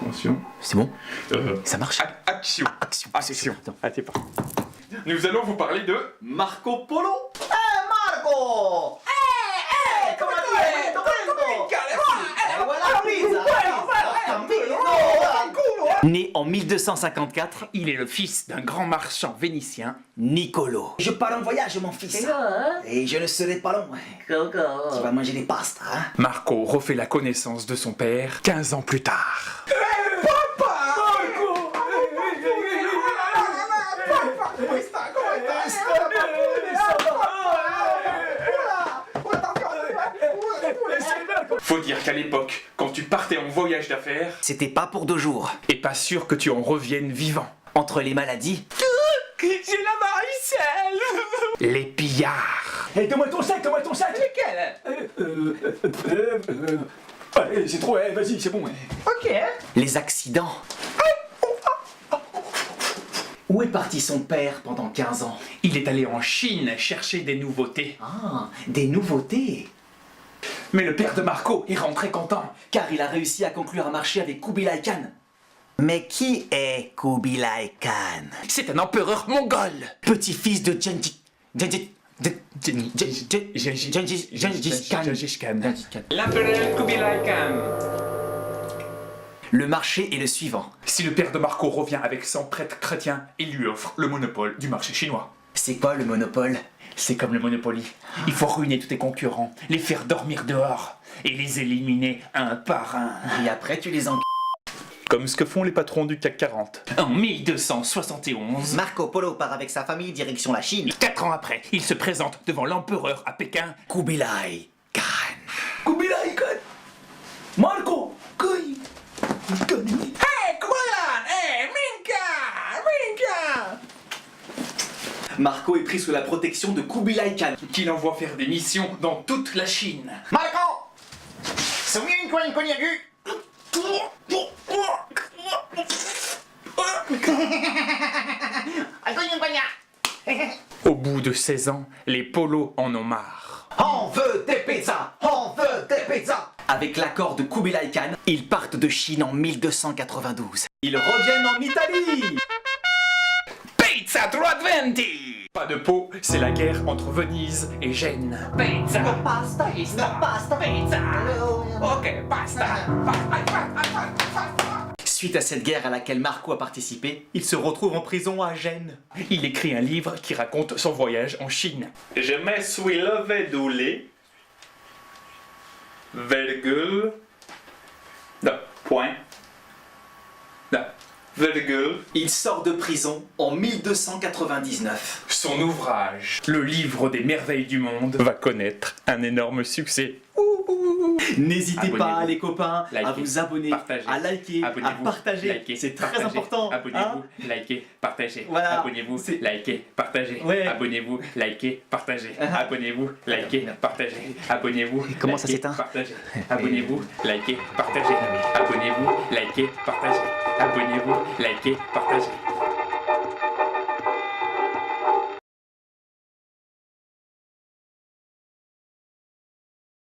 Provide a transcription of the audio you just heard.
Attention. C'est bon? Ça marche? Action. Action. Action. Ah, c'est parti. Nous allons vous parler de Marco Polo. Marco! Come Né en 1254, il est le fils d'un grand marchand vénitien, Niccolo. Je pars en voyage, mon fils. Et je ne serai pas long. Tu vas manger des pastes, hein? Marco refait la connaissance de son père 15 ans plus tard. Faut dire qu'à l'époque, quand tu partais en voyage d'affaires, C'était pas pour 2 jours. et pas sûr que tu en reviennes vivant. Entre les maladies, J'ai la varicelle. Les pillards. Hey, donne-moi ton sac, donne-moi ton sac. Lequel? Allez, c'est trop, vas-y, c'est bon. Ok. les accidents. Où est parti son père pendant 15 ans? Il est allé en Chine chercher des nouveautés. Ah, des nouveautés. Mais le père de Marco est rentré content. Car il a réussi à conclure un marché avec Kubilai Khan. Mais qui est Kubilai Khan? C'est un empereur mongol. Petit-fils de Gengis Khan. Gengis Khan. L'empereur Kubilai Khan. Le marché est le suivant. Si le père de Marco revient avec 100 prêtres chrétiens, il lui offre le monopole du marché chinois. C'est quoi le monopole? C'est comme le Monopoly. Il faut ruiner tous tes concurrents, les faire dormir dehors et les éliminer un par un. Et après tu les en... Comme ce que font les patrons du CAC 40. En 1271, Marco Polo part avec sa famille direction la Chine. 4 ans après, il se présente devant l'empereur à Pékin. Kubilai Khan. Kubilai Khan. Marco. Kuy. Hey, Kuan! Hey, Minka! Marco est pris sous la protection de Kubilai Khan. Qu'il envoie faire des missions dans toute la Chine. Marco! Souviens quoi une cognacu? Au bout de 16 ans, les polos en ont marre. On veut des pizzas! On veut des pizzas! Avec l'accord de Kubilai Khan, ils partent de Chine en 1292. Ils reviennent en Italie. Pizza 320! Pas de pot, c'est la guerre entre Venise et Gênes. Pizza! Pasta! Pasta! Pizza! Ok, pasta! Suite à cette guerre à laquelle Marco a participé, il se retrouve en prison à Gênes. Il écrit un livre qui raconte son voyage en Chine. Je me suis levé du lit, virgule, non, point, non, virgule. Il sort de prison en 1299. Son ouvrage, Le livre des merveilles du monde, va connaître un énorme succès. N'hésitez pas, Abonnez-vous. les copains, à Likez, vous abonner, partagez, à liker, à abonnez-vous, partager. likez, C'est très partagez, important. Abonnez-vous, hein. likez, partagez. Voilà, Abonnez-vous, c'est- likez, partagez. Ouais. Abonnez-vous, likez, partagez. Ah. Abonnez-vous, likez, partagez. Abonnez-vous. Comment ça likez, s'éteint partagez. Abonnez-vous, likez, partagez. Abonnez-vous, likez, partagez. Abonnez-vous, likez, partagez.